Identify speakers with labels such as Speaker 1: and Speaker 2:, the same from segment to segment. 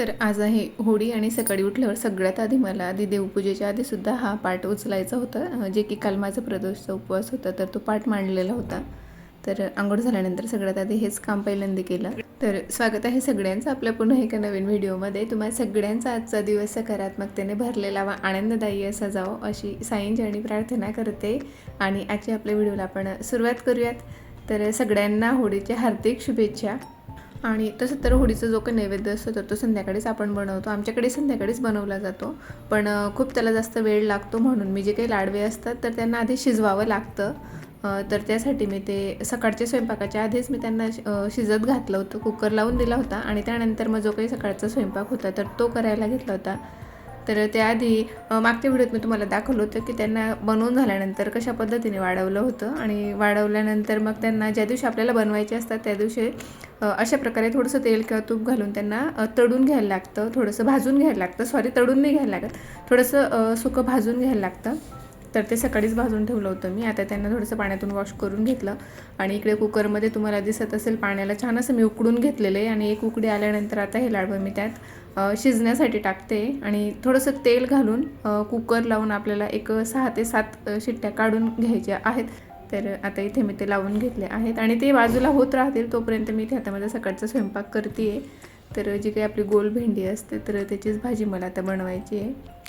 Speaker 1: तर आज आहे होळी आणि सकाळी उठल्यावर सगळ्यात आधी मला आधी देवपूजेच्या आधीसुद्धा हा पाठ उचलायचा होता, जे की काल माझा प्रदोषचा उपवास होता तर तो पाठ मांडलेला होता. तर अंघोळ झाल्यानंतर सगळ्यात आधी हेच काम पहिल्यांदा केलं. तर स्वागत आहे सगळ्यांचं आपल्या पुन्हा एका नवीन व्हिडिओमध्ये. तुम्हाला सगळ्यांचा आजचा दिवस सकारात्मकतेने भरलेला व आनंददायी असा जावो अशी साईंचरणी प्रार्थना करते. आणि आजच्या आपल्या व्हिडिओला आपण सुरुवात करूयात. तर सगळ्यांना होळीच्या हार्दिक शुभेच्छा. आणि तसं तर होळीचा जो काही नैवेद्य असतो तर तो संध्याकाळीच आपण बनवतो. आमच्याकडे संध्याकाळीच बनवला जातो, पण खूप त्याला जास्त वेळ लागतो म्हणून मी जे काही लाडवे असतात तर त्यांना आधी शिजवावं लागतं. तर त्यासाठी मी ते सकाळच्या स्वयंपाकाच्या आधीच मी त्यांना शिजत घातलं होतं, कुकर लावून दिला होता आणि त्यानंतर मग जो काही सकाळचा स्वयंपाक होता तर तो करायला घेतला होता. तर त्याआधी मागच्या व्हिडिओत मी तुम्हाला दाखवलं होतं की त्यांना बनवून झाल्यानंतर कशा पद्धतीने वाढवलं होतं आणि वाढवल्यानंतर मग त्यांना ज्या दिवशी आपल्याला बनवायचे असतात त्या दिवशी अशा प्रकारे थोडंसं तेल किंवा तूप घालून त्यांना तळून घ्यायला लागतं, थोडंसं भाजून घ्यायला लागतं. तळून नाही घ्यायला लागत, थोडंसं सुकं भाजून घ्यायला लागतं. तर ते सकाळीच भाजून ठेवलं होतं मी. आता त्यांना थोडंसं पाण्यातून वॉश करून घेतलं आणि इकडे कुकरमध्ये तुम्हाला दिसत असेल पाण्याला छान असं मी उकडून घेतलेलं आहे आणि एक उकडी आल्यानंतर आता हे लाडवं मी त्यात शिजण्यासाठी टाकते आणि थोडंसं तेल घालून कुकर लावून आपल्याला एक 6 ते 7 शिट्ट्या काढून घ्यायच्या आहेत. तर आता इथे मी ते लावून घेतले आहेत आणि ते बाजूला होत राहतील तोपर्यंत मी इथे आता माझा सकाळचा स्वयंपाक करते आहे. तर जी काही आपली गोल भेंडी असते तर त्याचीच भाजी मला आता बनवायची आहे.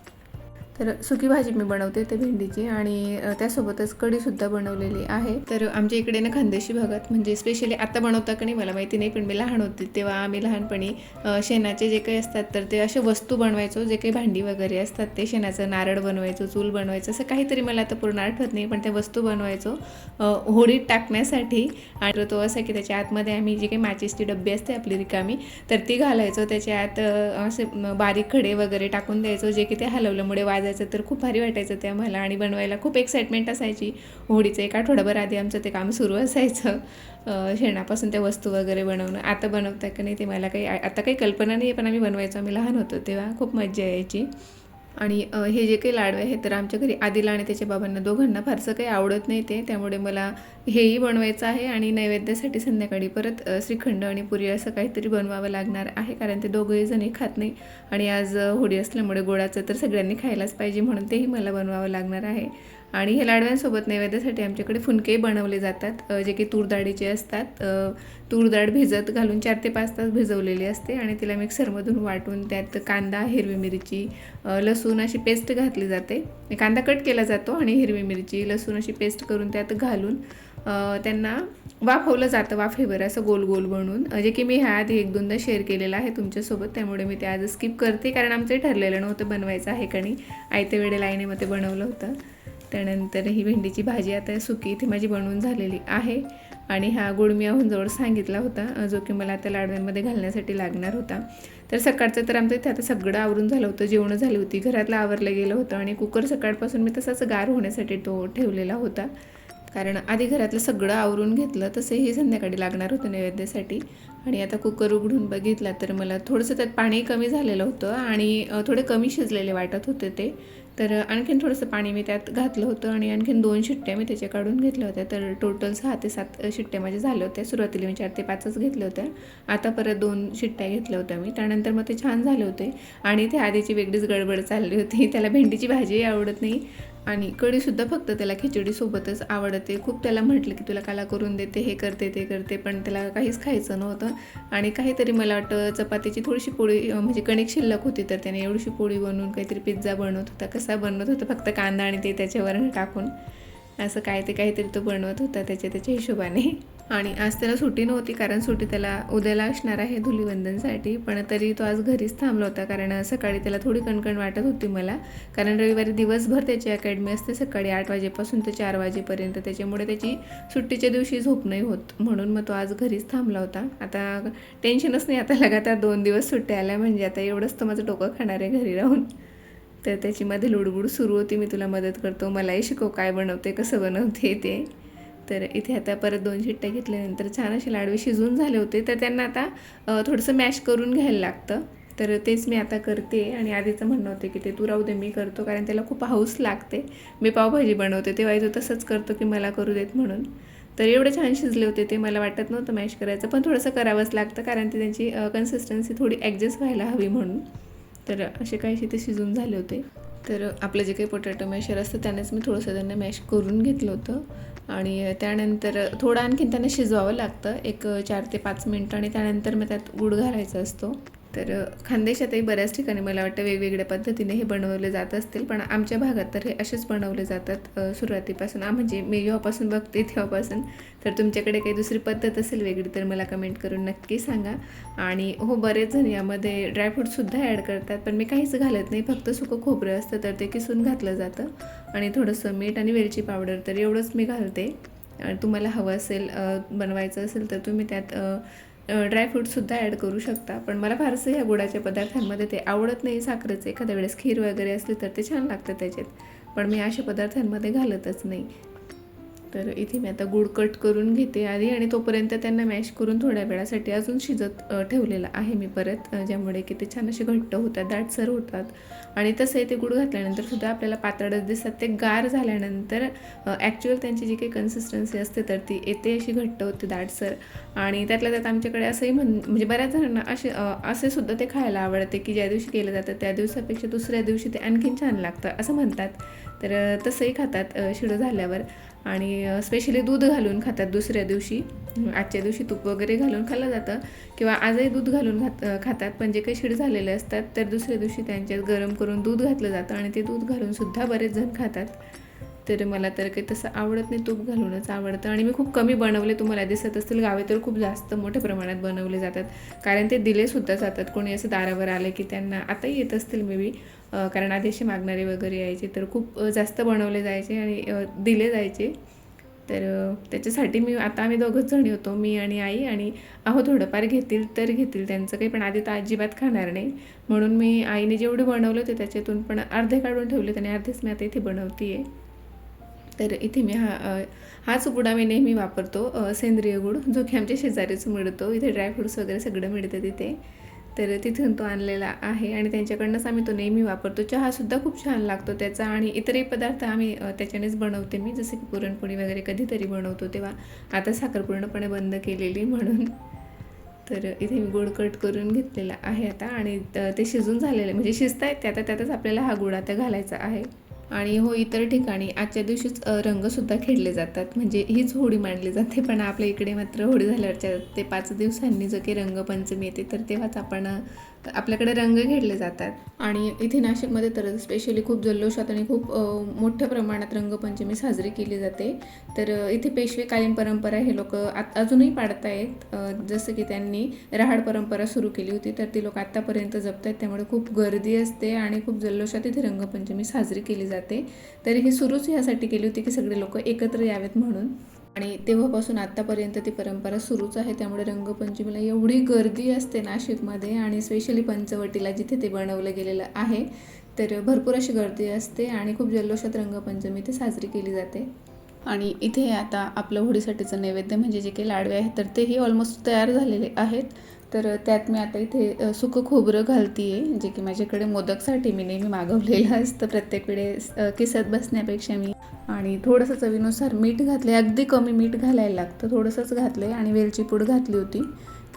Speaker 1: तर सुकी भाजी मी बनवते ते भेंडीची आणि त्यासोबतच कढीसुद्धा बनवलेली आहे. तर आमच्या इकडे ना खानदेशी भागात म्हणजे स्पेशली आता बनवता का नाही मला माहिती नाही, पण मी लहान होते तेव्हा आम्ही लहानपणी शेणाचे जे काही असतात तर ते असे वस्तू बनवायचो, जे काही भांडी वगैरे असतात ते शेणाचं नारळ बनवायचो, चूल बनवायचं, असं काहीतरी मला आता पूर्ण आठवत नाही, पण त्या वस्तू बनवायचो होळीत टाकण्यासाठी. आणि तो असा की त्याच्या आतमध्ये आम्ही जी काही मॅचेसची डब्बी असते आपली रिकामी तर ती घालायचो, त्याच्या आत असे बारीक खडे वगैरे टाकून द्यायचो, जे की ते हलवल्यामुळे वाजायचं. तर खूप भारी वाटायचं ते आम्हाला आणि बनवायला खूप एक्साइटमेंट असायची. होळीचं एक आठवडाभर आधी आमचं ते काम सुरू असायचं, शेणापासून त्या वस्तू वगैरे बनवणं. आता बनवता का नाही ते मला काही आता काही कल्पना नाही आहे, पण आम्ही बनवायचो, आम्ही लहान होतो तेव्हा खूप मज्जा यायची. आणि हे जे काही लाडवे आहेत तर आमच्या घरी आदिला आणि त्याच्या बाबांना दोघांना फारसं काही आवडत नाही ते, त्यामुळे मला हेही बनवायचं आहे आणि नैवेद्यासाठी संध्याकाळी परत श्रीखंड आणि पुरी असं काहीतरी बनवावं लागणार आहे, कारण ते दोघंही जणही खात नाही आणि आज होळी असल्यामुळे गोडाचं तर सगळ्यांनी खायलाच पाहिजे म्हणून तेही मला बनवावं लागणार आहे. आणि हे लाडव्यांसोबत नैवेद्यासाठी आमच्याकडे फुनकेही बनवले जातात, जे की तूर डाळीचे असतात. तूर डाळ भिजत घालून 4 ते 5 तास भिजवलेली असते आणि तिला मिक्सरमधून वाटून त्यात कांदा, हिरवी मिरची, लसूण अशी पेस्ट घातली जाते. कांदा कट केला जातो आणि हिरवी मिरची, लसूण अशी पेस्ट करून त्यात घालून त्यांना वाफवलं जातं वाफेवर असं गोल गोल बनवून, जे की मी ह्या आधी 1-2दा शेअर केलेलं आहे तुमच्यासोबत, त्यामुळे मी ते आज स्किप करते कारण आमचं ठरलेलं नव्हतं बनवायचं आहे का नाही. आयत्या वेळेला आईने मग ते बनवलं होतं. त्यानंतर ही भेंडीची भाजी आता सुकी इथे माझी बनवून झालेली आहे आणि हा गुळ मी जवळ सांगितला होता, जो की मला आता लाडव्यांमध्ये घालण्यासाठी लागणार होता. तर सकाळचं तर आमचं इथे आता सगळं आवरून झालं होतं, जेवणं झाली होती, घरातलं आवरलं गेलं होतं आणि कुकर सकाळपासून मी तसाच गार होण्यासाठी तो ठेवलेला होता, कारण आधी घरातलं सगळं आवरून घेतलं. तसेही संध्याकाळी लागणार होतं नैवेद्यासाठी. आणि आता कुकर उघडून बघितला तर मला थोडंसं त्यात पाणी कमी झालेलं होतं आणि थोडे कमी शिजलेले वाटत होते ते. तर आणखीन थोडंसं पाणी मी त्यात घातलं होतं आणि आणखीन 2 शिट्ट्या मी त्याच्या काढून घेतल्या होत्या. तर टोटल 6 ते 7 शिट्ट्या माझ्या झाल्या होत्या. सुरुवातीला मी 4 ते 5च घेतल्या होत्या, आता परत 2 शिट्ट्या घेतल्या होत्या मी. त्यानंतर मग ते छान झाले होते आणि ते आधीची वेगळीच गडबड चालली होती. त्याला भेंडीची भाजीही आवडत नाही आणि कढीसुद्धा फक्त त्याला खिचडीसोबतच आवडते. खूप त्याला म्हटलं की तुला काला करून देते, हे करते ते करते, पण त्याला काहीच खायचं नव्हतं. आणि काहीतरी मला वाटतं चपातीची थोडीशी पोळी म्हणजे कणिक शिल्लक होती, तर त्याने एवढीशी पोळी बनवून काहीतरी पिझ्झा बनवत होता. कसा बनवत होता, फक्त कांदा आणि ते त्याच्यावर टाकून असं काहीतरी तो बनवत होता त्याच्या हिशोबाने. आणि आज त्याला सुट्टी नव्हती, कारण सुट्टी त्याला उद्याला असणार आहे धुलीवंदनसाठी, पण तरी तो आज घरीच थांबला होता, कारण सकाळी त्याला थोडी कणकण वाटत होती मला, कारण रविवारी दिवसभर त्याची अकॅडमी असते सकाळी 8 वाजेपासून ते 4 वाजेपर्यंत, त्याच्यामुळे त्याची सुट्टीच्या दिवशी झोप नाही होत, म्हणून मग तो आज घरीच थांबला होता. आता टेन्शनच नाही, आता लगातार 2 दिवस सुट्ट्या आल्या म्हणजे आता एवढंच तर माझं डोकं खाणार आहे घरी राहून. तर त्याची मध्ये लुडबुड सुरू होती, मी तुला मदत करतो, मलाही शिकव काय बनवते, कसं बनवते ते. तर इथे आता परत 2 शिट्ट्या घेतल्यानंतर छान असे लाडवे शिजून झाले होते, तर त्यांना आता थोडंसं मॅश करून घ्यायला लागतं. तर तेच मी आता करते आणि आधीचं म्हणणं होतं की ते तू राहू दे मी करतो, कारण त्याला खूप हौस लागते. मी पावभाजी बनवते तेव्हा तो तसंच करतो की मला करू देत म्हणून. तर एवढे छान शिजले होते ते. मला वाटत नव्हतं मॅश करायचं, पण थोडंसं करावंच लागतं कारण ती त्यांची कन्सिस्टन्सी थोडी ॲडजस्ट व्हायला हवी म्हणून. तर असे काहीसे ते शिजून झाले होते. तर आपलं जे काही पोटॅटो मॅशर असतं त्यानेच मी थोडंसं त्यांना मॅश करून घेतलं होतं आणि त्यानंतर थोडं आणखीन त्यांना शिजवावं लागतं एक 4 ते 5 मिनटं आणि त्यानंतर मग त्यात गूळ घालायचा असतो. तर खानदेशातही बऱ्याच ठिकाणी मला वाटतं वेगवेगळ्या पद्धतीने हे बनवले जात असतील, पण आमच्या भागात तर हे असेच बनवले जातात सुरुवातीपासून. म्हणजे मी जेव्हापासून बघते तेव्हापासून. तर तुमच्याकडे काही दुसरी पद्धत असेल वेगळी तर मला कमेंट करून नक्की सांगा. आणि हो, बरेच जण यामध्ये ड्रायफ्रूटसुद्धा ॲड करतात, पण मी काहीच घालत नाही. फक्त सुकं खोबरं असतं तर ते किसून घातलं जातं आणि थोडंसं मीठ आणि वेलची पावडर, तर एवढंच मी घालते. तुम्हाला हवं असेल बनवायचं असेल तर तुम्ही त्यात ड्रायफ्रूटसुद्धा ॲड करू शकता, पण मला फारसं ह्या गुळाच्या पदार्थांमध्ये ते आवडत नाही. साखरेचं एखाद्या वेळेस खीर वगैरे असली तर ते छान लागतं त्याच्यात, पण मी अशा पदार्थांमध्ये घालतच नाही. तर इथे मी आता गूळ कट करून घेते आधी आणि तोपर्यंत त्यांना मॅश करून थोड्या वेळासाठी अजून शिजत ठेवलेलं आहे मी परत, ज्यामुळे की ते छान असे घट्ट होतात, दाटसर होतात. आणि तसंही ते गूळ घातल्यानंतर सुद्धा आपल्याला पातळच दिसतात. ते गार झाल्यानंतर ॲक्च्युअल त्यांची जी काही कन्सिस्टन्सी असते तर ती येते अशी घट्ट होते, दाटसर. आणि त्यातल्या त्यात आमच्याकडे असंही म्हणजे बऱ्याच जणांना असे सुद्धा ते खायला आवडते की ज्या दिवशी केलं जातं त्या दिवसापेक्षा दुसऱ्या दिवशी ते आणखीन छान लागतं असं म्हणतात. तर तसंही खातात शिळं झाल्यावर आणि स्पेशली दूध घालून खातात दुसऱ्या दिवशी. आजच्या दिवशी तूप वगैरे घालून खाल्लं जातं किंवा आजही दूध घालून खातात, पण जे काही शिळ झालेले असतात तर दुसऱ्या दिवशी त्यांच्यात गरम करून दूध घातलं जातं आणि ते दूध घालूनसुद्धा बरेच जण खातात. तर मला तर काही तसं आवडत नाही, तूप घालूनच आवडतं आणि मी खूप कमी बनवले. तुम्हाला दिसत असतील गावे तर खूप जास्त मोठ्या प्रमाणात बनवले जातात, कारण ते दिलेसुद्धा जातात. कोणी असं दारावर आले की त्यांना आताही येत असतील मे बी, कारण आधी असे मागणारे वगैरे यायचे तर खूप जास्त बनवले जायचे आणि दिले जायचे. तर त्याच्यासाठी आम्ही दोघंच जणी होतो, मी आणि आई, आणि थोडंफार घेतील तर घेतील त्यांचं काही, पण आधी तर अजिबात खाणार नाही. म्हणून मी आईने जेवढे बनवले होते त्याच्यातून पण अर्धे काढून ठेवले आणि अर्धेच मी आता इथे बनवते आहे. तर इथे मी हाच गुड आम्ही नेहमी वापरतो, सेंद्रिय गुड, जो की आमच्या शेजारीच मिळतो. इथे ड्रायफ्रूट्स वगैरे सगळं मिळतं तिथे, तर तिथून तो आणलेला आहे आणि त्यांच्याकडनंच आम्ही तो नेहमी वापरतो. चहासुद्धा खूप छान लागतो त्याचा आणि इतरही पदार्थ आम्ही त्याच्यानेच बनवते मी, जसे की पुरणपोळी वगैरे कधीतरी बनवतो तेव्हा. आता साखर पूर्णपणे बंद केलेली म्हणून. तर इथे मी गूळ कट करून घेतलेला आहे आता आणि ते शिजून झालेले म्हणजे शिजता येते आता, त्यातच आपल्याला हा गूळ आता घालायचा आहे. आणि हो, इतर ठिकाणी आजच्या दिवशीच रंगसुद्धा खेळले जातात, म्हणजे हीच होळी मांडली जाते, पण आपल्या इकडे मात्र होळी झाल्यावरच्या ते 5 दिवसांनी जो की रंगपंचमी येते तर तेव्हाच आपल्याकडे रंग खेळले जातात. आणि इथे नाशिकमध्ये तर स्पेशली खूप जल्लोषात आणि खूप मोठ्या प्रमाणात रंगपंचमी साजरी केली जाते. तर इथे पेशवेकालीन परंपरा हे लोक अजूनही पाळतायत, जसं की त्यांनी रहाड परंपरा सुरू केली होती तर ती लोक आत्तापर्यंत जपत आहेत. त्यामुळे खूप गर्दी असते आणि खूप जल्लोषात इथे रंगपंचमी साजरी केली जाते. तर ही सुरूच ह्यासाठी केली होती की सगळे लोक एकत्र यावेत म्हणून, आणि तेव्हापासून आत्तापर्यंत ती परंपरा सुरूच आहे. त्यामुळे रंगपंचमीला एवढी गर्दी असते नाशिकमध्ये आणि स्पेशली पंचवटीला जिथे ते बनवलं गेलेलं आहे तर भरपूर अशी गर्दी असते आणि खूप जल्लोषात रंगपंचमी ते साजरी केली जाते. आणि इथे आता आपलं होळीसाठीचं नैवेद्य म्हणजे जे काही लाडवे आहेत तर तेही ऑलमोस्ट तयार झालेले आहेत. तर त्यात मी आता इथे सुकं खोबरं घालते आहे, जे की माझ्याकडे मोदकसाठी मी नेहमी मागवलेलं असतं प्रत्येक वेळेस किसत बसण्यापेक्षा मी. आणि थोडंसं चवीनुसार मीठ घातले, अगदी कमी मीठ घालायला लागतं, थोडंसंच घातलं आहे आणि वेलची पूड घातली होती.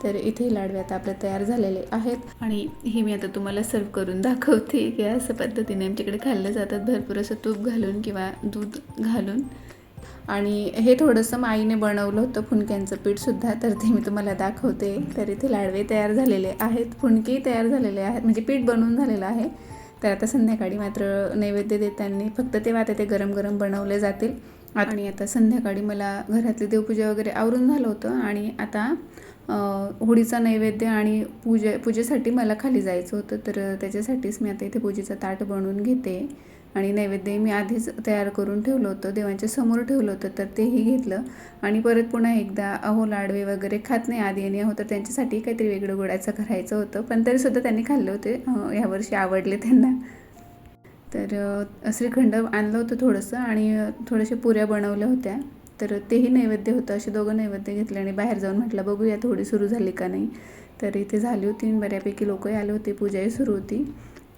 Speaker 1: तर इथे लाडवे आता आपले तयार झालेले आहेत आणि हे मी आता तुम्हाला सर्व करून दाखवते की असं पद्धतीने आमच्याकडे खाल्लं जातात, भरपूर असं तूप घालून किंवा दूध घालून. आणि हे थोडंसं आईने बनवलं होतं फुणक्यांचं पीठसुद्धा, तर ते मी तुम्हाला दाखवते. तर इथे लाडवे तयार झालेले आहेत, फुणकेही तयार झालेले आहेत, म्हणजे पीठ बनवून झालेलं आहे. तर आता संध्याकाळी मात्र नैवेद्य देताना फक्त तेव्हा आता ते गरम गरम बनवले जातील. आणि आता संध्याकाळी मला घरातली देवपूजा वगैरे आवरून झालं होतं आणि आता होळीचा नैवेद्य आणि पूजेसाठी मला खाली जायचं होतं. तर त्याच्यासाठीच मी आता इथे पूजेचं ताट बनवून घेते आणि नैवेद्य मी आधीच तयार करून ठेवलं होतं, देवांच्या समोर ठेवलं होतं, तर तेही घेतलं. आणि परत पुन्हा एकदा लाडवे वगैरे खात नाही आधी आणि तर त्यांच्यासाठी काहीतरी वेगळं गोडाचं करायचं होतं, पण तरीसुद्धा त्यांनी खाल्ले होते, ह्यावर्षी आवडले त्यांना. तर श्रीखंड आणलं होतं थोडंसं आणि थोड्याशा पुऱ्या बनवल्या होत्या, तर तेही नैवेद्य होतं. असे दोघं नैवेद्य घेतले आणि बाहेर जाऊन म्हटलं बघूया थोडी सुरू झाली का नाही. तर इथे झाली होती, बऱ्यापैकी लोकही आले होते, पूजाही सुरू होती.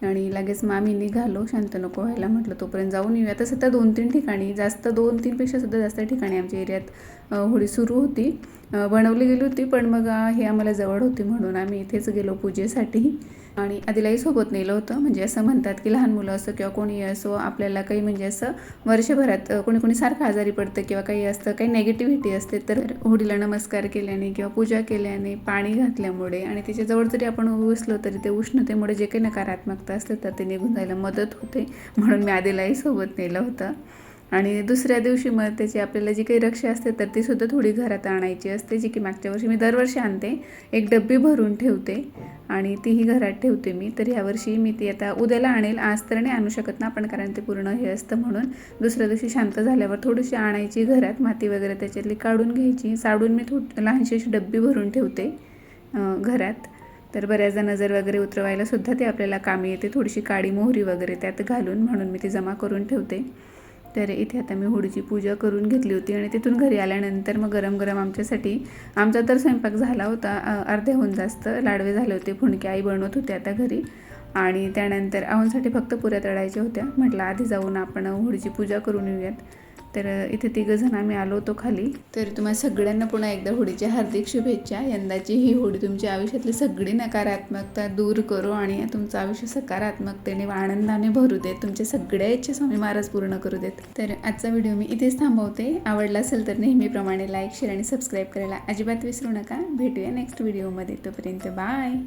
Speaker 1: आणि लगेच मग आम्ही निघालो. शांत नको व्हायला म्हटलं तोपर्यंत जाऊन येऊया. तसं तर 2-3 ठिकाणी, जास्त 2-3पेक्षा सुद्धा जास्त ठिकाणी आमच्या एरियात होळी सुरू होती, बनवली गेली होती. पण मग हे आम्हाला जवळ होती म्हणून आम्ही इथेच गेलो पूजेसाठी. आणि आधीलाही सोबत नेलं होतं. म्हणजे असं म्हणतात की लहान मुलं असो किंवा कोणी असो, आपल्याला काही म्हणजे असं वर्षभरात कोणी सारखं आजारी पडतं किंवा काही असतं, काही नेगेटिव्हिटी असते, तर होळीला नमस्कार केल्याने किंवा पूजा केल्याने, पाणी घातल्यामुळे आणि त्याच्याजवळ जरी आपण बसलो तरी ते उष्णतेमुळे जे काही नकारात्मकता असते तर ते निघून जायला मदत होते. म्हणून मी आधीलाही सोबत नेलं होतं. आणि दुसऱ्या दिवशी मग त्याची आपल्याला जी काही रक्षा असते तर ती सुद्धा थोडी घरात आणायची असते, जी की मागच्या वर्षी मी दरवर्षी आणते. एक डब्बी भरून ठेवते आणि तीही घरात ठेवते मी. तर ह्यावर्षी मी ती आता उद्याला आणेल, आज तर नाही आणू शकत ना आपण, कारण ते पूर्ण हे असतं म्हणून. दुसऱ्या दिवशी शांत झाल्यावर थोडीशी आणायची घरात, माती वगैरे त्याच्यातली काढून घ्यायची. साडून मी लहानशी अशी डब्बी भरून ठेवते घरात. तर बऱ्याचदा नजर वगैरे उतरवायला सुद्धा ते आपल्याला कामी येते, थोडीशी काळी मोहरी वगैरे त्यात घालून, म्हणून मी ती जमा करून ठेवते. तर इथे आता मी होळीची पूजा करून घेतली होती आणि तिथून घरी आल्यानंतर मग गरम गरम आमच्यासाठी, आमचा तर स्वयंपाक झाला होता, अर्ध्याहून जास्त लाडवे झाले होते, फुणके आई बनवत होते आता घरी. आणि त्यानंतर आहोंसाठी फक्त पुऱ्या तळायच्या होत्या. म्हटलं आधी जाऊन आपण होळीची पूजा करून येऊयात. तर इथे तिघंजण आम्ही आलो होतो खाली. तर तुम्हाला सगळ्यांना पुन्हा एकदा होळीच्या हार्दिक शुभेच्छा. यंदाची ही होळी तुमच्या आयुष्यातली सगळी नकारात्मकता दूर करो आणि तुमचं आयुष्य सकारात्मकतेने व आनंदाने भरू देत. तुमच्या सगळ्या इच्छा स्वामी महाराज पूर्ण करू देत. तर आजचा व्हिडिओ मी इथेच थांबवते. आवडला असेल तर नेहमीप्रमाणे लाईक, शेअर आणि सबस्क्राईब करायला अजिबात विसरू नका. भेटूया नेक्स्ट व्हिडिओमध्ये. तोपर्यंत बाय.